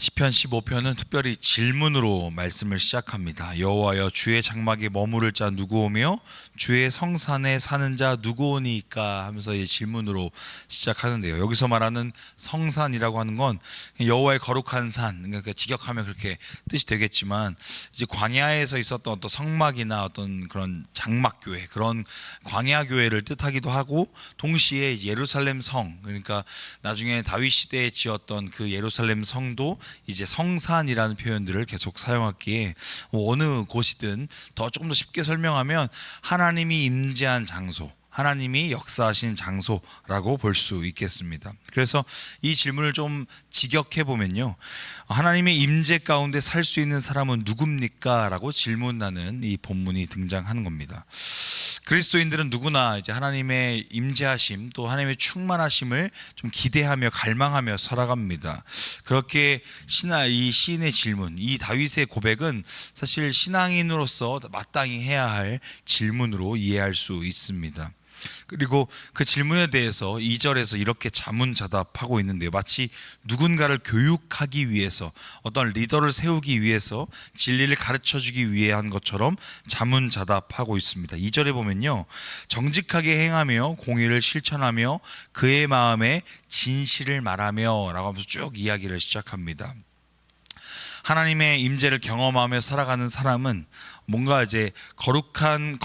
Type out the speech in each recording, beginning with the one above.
시편 15편은 특별히 질문으로 말씀을 시작합니다. 여호와여, 주의 장막에 머무를 자 누구오며 주의 성산에 사는 자 누구오니까 하면서 이 질문으로 시작하는데요. 여기서 말하는 성산이라고 하는 건 여호와의 거룩한 산, 그러니까 직역하면 그렇게 뜻이 되겠지만, 이제 광야에서 있었던 어떤 성막이나 어떤 그런 장막교회, 그런 광야교회를 뜻하기도 하고, 동시에 예루살렘 성, 그러니까 나중에 다윗 시대에 지었던 그 예루살렘 성도 이제 성산이라는 표현들을 계속 사용했기에, 어느 곳이든 조금 더 쉽게 설명하면 하나님이 임재한 장소, 하나님이 역사하신 장소라고 볼 수 있겠습니다. 그래서 이 질문을 좀 직역해 보면요, 하나님의 임재 가운데 살 수 있는 사람은 누굽니까? 라고 질문하는 이 본문이 등장하는 겁니다. 그리스도인들은 누구나 이제 하나님의 임재하심, 또 하나님의 충만하심을 좀 기대하며 갈망하며 살아갑니다. 그렇게 이 시인의 질문, 이 다윗의 고백은 사실 신앙인으로서 마땅히 해야 할 질문으로 이해할 수 있습니다. 그리고 그 질문에 대해서 2절에서 이렇게 자문자답하고 있는데요, 마치 누군가를 교육하기 위해서, 어떤 리더를 세우기 위해서 진리를 가르쳐주기 위해 한 것처럼 자문자답하고 있습니다. 2절에 보면요, 정직하게 행하며 공의를 실천하며 그의 마음에 진실을 말하며 라고 하면서 쭉 이야기를 시작합니다. 하나님의 임재를 경험하며 살아가는 사람은 뭔가 이제 거룩한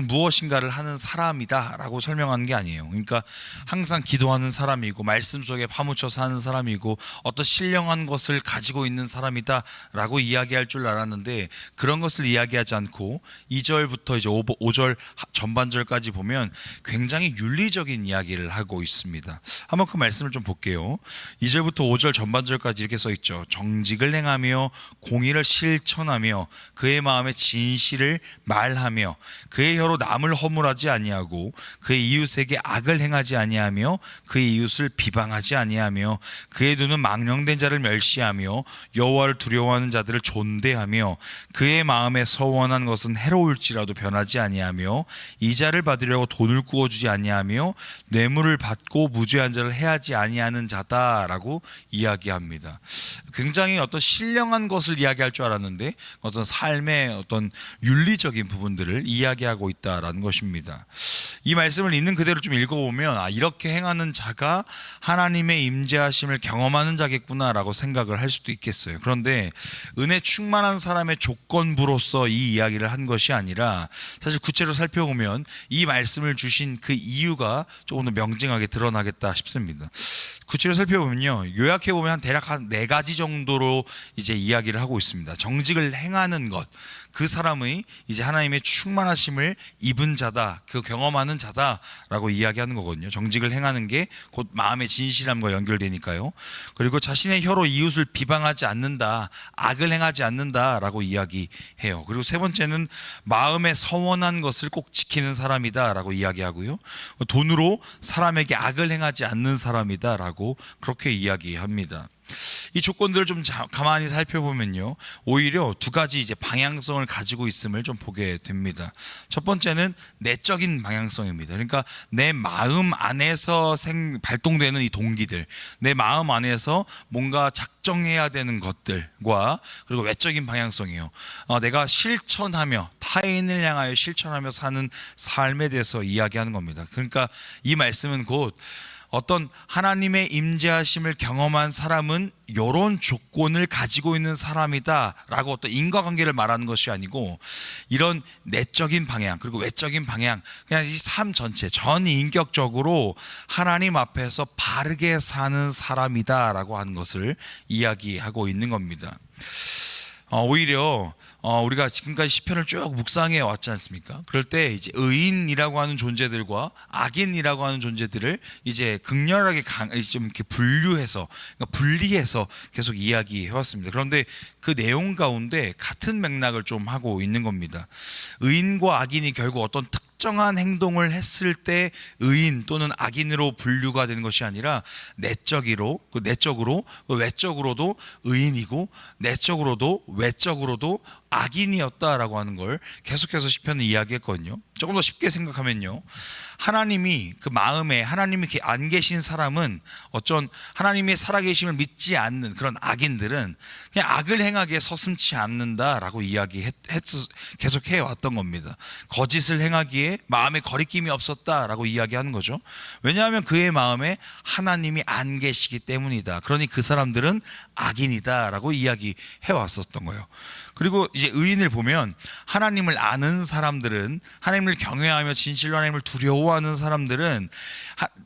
무엇인가를 하는 사람이다라고 설명하는 게 아니에요. 그러니까 항상 기도하는 사람이고, 말씀 속에 파묻혀 사는 사람이고, 어떤 신령한 것을 가지고 있는 사람이다라고 이야기할 줄 알았는데, 그런 것을 이야기하지 않고 2절부터 이제 5절 전반절까지 보면 굉장히 윤리적인 이야기를 하고 있습니다. 한번 그 말씀을 좀 볼게요. 2절부터 5절 전반절까지 이렇게 써 있죠. 정직을 행하며 공의를 실천하며 그의 마음에 진실을 말하며 그의 혀로 남을 허물하지 아니하고 그의 이웃에게 악을 행하지 아니하며 그의 이웃을 비방하지 아니하며 그의 눈은 망령된 자를 멸시하며 여호와를 두려워하는 자들을 존대하며 그의 마음에 서원한 것은 해로울지라도 변하지 아니하며 이자를 받으려고 돈을 구워주지 아니하며 뇌물을 받고 무죄한 자를 해하지 아니하는 자다라고 이야기합니다. 굉장히 어떤 신령한 것을 이야기할 줄 알았는데 어떤 삶의 어떤 윤리적인 부분들을 이야기하고 있다라는 것입니다. 이 말씀을 있는 그대로 좀 읽어보면, 이렇게 행하는 자가 하나님의 임재하심을 경험하는 자겠구나라고 생각을 할 수도 있겠어요. 그런데 은혜 충만한 사람의 조건부로서 이 이야기를 한 것이 아니라, 사실 구체로 살펴보면 이 말씀을 주신 그 이유가 조금 더 명징하게 드러나겠다 싶습니다. 구체로 살펴보면요, 요약해보면 대략 한 4가지 정도로 이제 이야기를 하고 있습니다. 정직을 행하는 것, 그 사람의 이제 하나님의 충만하심을 입은 자다, 그 경험하는 자다라고 이야기하는 거거든요. 정직을 행하는 게 곧 마음의 진실함과 연결되니까요. 그리고 자신의 혀로 이웃을 비방하지 않는다, 악을 행하지 않는다라고 이야기해요. 그리고 세 번째는 마음에 서원한 것을 꼭 지키는 사람이다라고 이야기하고요. 돈으로 사람에게 악을 행하지 않는 사람이다라고 그렇게 이야기합니다. 이 조건들을 좀 가만히 살펴보면요, 오히려 2가지 이제 방향성을 가지고 있음을 좀 보게 됩니다. 첫 번째는 내적인 방향성입니다. 그러니까 내 마음 안에서 발동되는 이 동기들, 내 마음 안에서 뭔가 작정해야 되는 것들과, 그리고 외적인 방향성이에요. 내가 실천하며, 타인을 향하여 실천하며 사는 삶에 대해서 이야기하는 겁니다. 그러니까 이 말씀은 곧 어떤 하나님의 임재하심을 경험한 사람은 이런 조건을 가지고 있는 사람이다 라고 어떤 인과관계를 말하는 것이 아니고, 이런 내적인 방향 그리고 외적인 방향, 그냥 이 삶 전체 전인격적으로 하나님 앞에서 바르게 사는 사람이다 라고 하는 것을 이야기하고 있는 겁니다. 오히려 우리가 지금까지 시편을 쭉 묵상해 왔지 않습니까? 그럴 때 이제 의인이라고 하는 존재들과 악인이라고 하는 존재들을 이제 극렬하게 좀 이렇게 분리해서 계속 이야기해 왔습니다. 그런데 그 내용 가운데 같은 맥락을 좀 하고 있는 겁니다. 의인과 악인이 결국 어떤 특정한 행동을 했을 때 의인 또는 악인으로 분류가 되는 것이 아니라, 내적으로 외적으로도 의인이고, 내적으로도 외적으로도 악인이었다라고 하는 걸 계속해서 시편은 이야기했거든요. 조금 더 쉽게 생각하면요, 하나님이 그 마음에 하나님이 안 계신 사람은, 어쩐 하나님의 살아계심을 믿지 않는 그런 악인들은 그냥 악을 행하기에 서슴지 않는다라고 계속 해왔던 겁니다. 거짓을 행하기에 마음에 거리낌이 없었다라고 이야기하는 거죠. 왜냐하면 그의 마음에 하나님이 안 계시기 때문이다. 그러니 그 사람들은 악인이다라고 이야기해 왔었던 거예요. 그리고 이제 의인을 보면, 하나님을 아는 사람들은, 하나님을 경외하며 진실로 하나님을 두려워하는 사람들은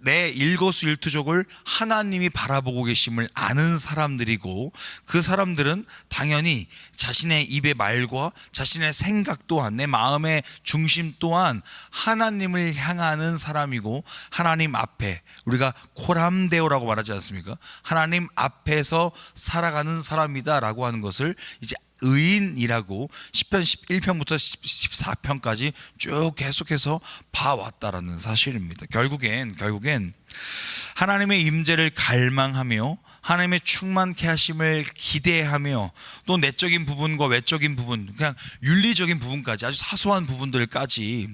내 일거수일투족을 하나님이 바라보고 계심을 아는 사람들이고, 그 사람들은 당연히 자신의 입의 말과 자신의 생각 또한, 내 마음의 중심 또한 하나님을 향하는 사람이고, 하나님 앞에, 우리가 코람데오라고 말하지 않습니까? 하나님 앞에서 살아가는 사람이다라고 하는 것을 이제 의인이라고 시편 11편부터 14편까지 쭉 계속해서 봐왔다라는 사실입니다. 결국엔 하나님의 임재를 갈망하며 하나님의 충만케 하심을 기대하며, 또 내적인 부분과 외적인 부분, 그냥 윤리적인 부분까지, 아주 사소한 부분들까지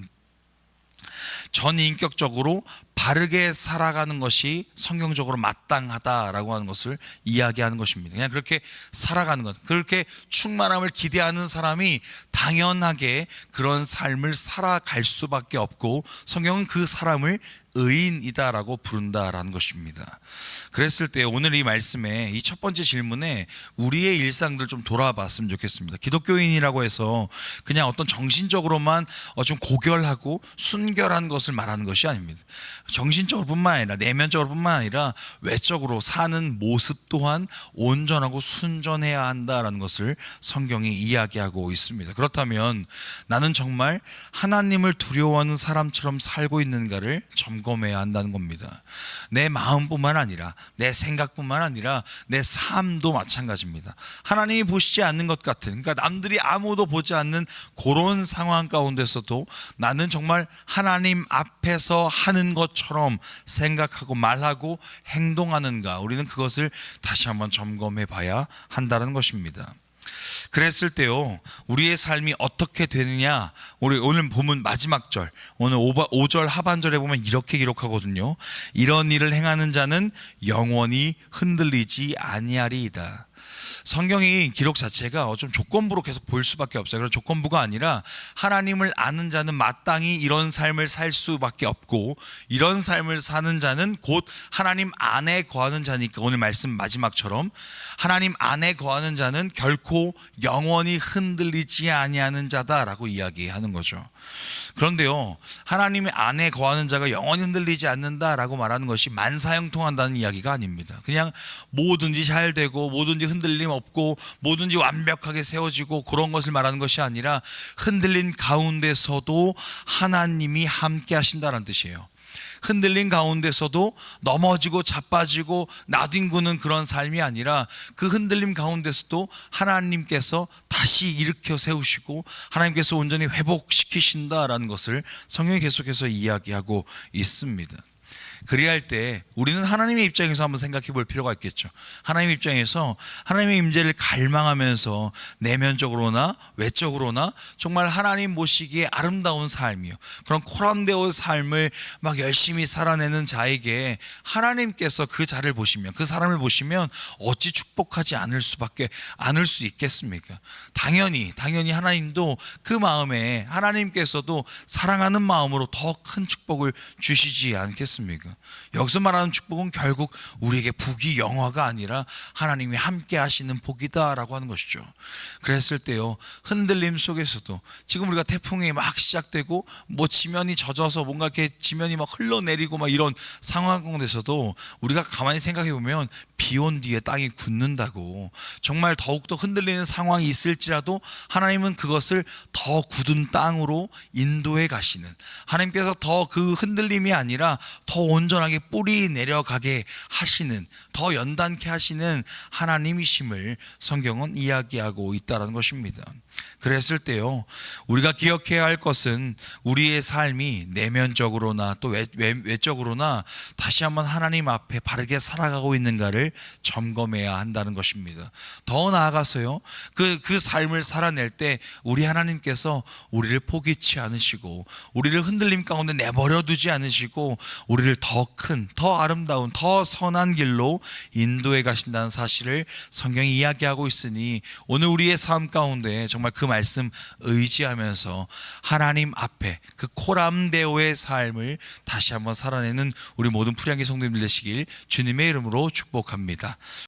전인격적으로 바르게 살아가는 것이 성경적으로 마땅하다라고 하는 것을 이야기하는 것입니다. 그냥 그렇게 살아가는 것, 그렇게 충만함을 기대하는 사람이 당연하게 그런 삶을 살아갈 수밖에 없고, 성경은 그 사람을 의인이다라고 부른다라는 것입니다. 그랬을 때 오늘 이 말씀에, 이 첫 번째 질문에 우리의 일상들 좀 돌아봤으면 좋겠습니다. 기독교인이라고 해서 그냥 어떤 정신적으로만 좀 고결하고 순결한 것을 말하는 것이 아닙니다. 정신적으로 뿐만 아니라 내면적으로 뿐만 아니라 외적으로 사는 모습 또한 온전하고 순전해야 한다라는 것을 성경이 이야기하고 있습니다. 그렇다면 나는 정말 하나님을 두려워하는 사람처럼 살고 있는가를 점검해야 한다는 겁니다. 내 마음뿐만 아니라 내 생각뿐만 아니라 내 삶도 마찬가지입니다. 하나님이 보시지 않는 것 같은, 그러니까 남들이 아무도 보지 않는 그런 상황 가운데서도 나는 정말 하나님 앞에서 하는 것처럼 생각하고 말하고 행동하는가, 우리는 그것을 다시 한번 점검해 봐야 한다는 것입니다. 그랬을 때요, 우리의 삶이 어떻게 되느냐, 우리 오늘 본문 마지막 절, 오늘 5절 하반절에 보면 이렇게 기록하거든요. 이런 일을 행하는 자는 영원히 흔들리지 아니하리이다. 성경이 기록 자체가 좀 조건부로 계속 보일 수밖에 없어요. 그런 조건부가 아니라 하나님을 아는 자는 마땅히 이런 삶을 살 수밖에 없고, 이런 삶을 사는 자는 곧 하나님 안에 거하는 자니까, 오늘 말씀 마지막처럼 하나님 안에 거하는 자는 결코 영원히 흔들리지 아니하는 자다라고 이야기하는 거죠. 그런데요, 하나님 안에 거하는 자가 영원히 흔들리지 않는다라고 말하는 것이 만사형통한다는 이야기가 아닙니다. 그냥 뭐든지 잘 되고 뭐든지 흔들림 없고 뭐든지 완벽하게 세워지고 그런 것을 말하는 것이 아니라, 흔들린 가운데서도 하나님이 함께 하신다는 뜻이에요. 흔들린 가운데서도 넘어지고 자빠지고 나뒹구는 그런 삶이 아니라, 그 흔들림 가운데서도 하나님께서 다시 일으켜 세우시고 하나님께서 온전히 회복시키신다라는 것을 성경이 계속해서 이야기하고 있습니다. 그리할 때 우리는 하나님의 입장에서 한번 생각해 볼 필요가 있겠죠. 하나님의 입장에서 하나님의 임재를 갈망하면서 내면적으로나 외적으로나 정말 하나님 모시기에 아름다운 삶이요, 그런 코람데오 삶을 막 열심히 살아내는 자에게 하나님께서 그 자를 보시면, 그 사람을 보시면 어찌 축복하지 않을 수 있겠습니까? 당연히 하나님도 그 마음에, 하나님께서도 사랑하는 마음으로 더 큰 축복을 주시지 않겠습니까? 여기서 말하는 축복은 결국 우리에게 복이 영화가 아니라 하나님이 함께 하시는 복이다라고 하는 것이죠. 그랬을 때요, 흔들림 속에서도, 지금 우리가 태풍이 막 시작되고 뭐 지면이 젖어서 뭔가 이렇게 지면이 막 흘러내리고 막 이런 상황 가운데서도 우리가 가만히 생각해 보면 비 온 뒤에 땅이 굳는다고, 정말 더욱더 흔들리는 상황이 있을지라도 하나님은 그것을 더 굳은 땅으로 인도해 가시는, 하나님께서 더 그 흔들림이 아니라 더 온전하게 뿌리 내려가게 하시는, 더 연단케 하시는 하나님이심을 성경은 이야기하고 있다는 것입니다. 그랬을 때요, 우리가 기억해야 할 것은 우리의 삶이 내면적으로나 또 외적으로나 다시 한번 하나님 앞에 바르게 살아가고 있는가를 점검해야 한다는 것입니다. 더 나아가서요, 그 삶을 살아낼 때 우리 하나님께서 우리를 포기치 않으시고 우리를 흔들림 가운데 내버려 두지 않으시고 우리를 더 큰, 더 아름다운, 더 선한 길로 인도해 가신다는 사실을 성경이 이야기하고 있으니, 오늘 우리의 삶 가운데 정말 그 말씀 의지하면서 하나님 앞에 그 코람데오의 삶을 다시 한번 살아내는 우리 모든 풀양기 성도님들 되시길 주님의 이름으로 축복합니다.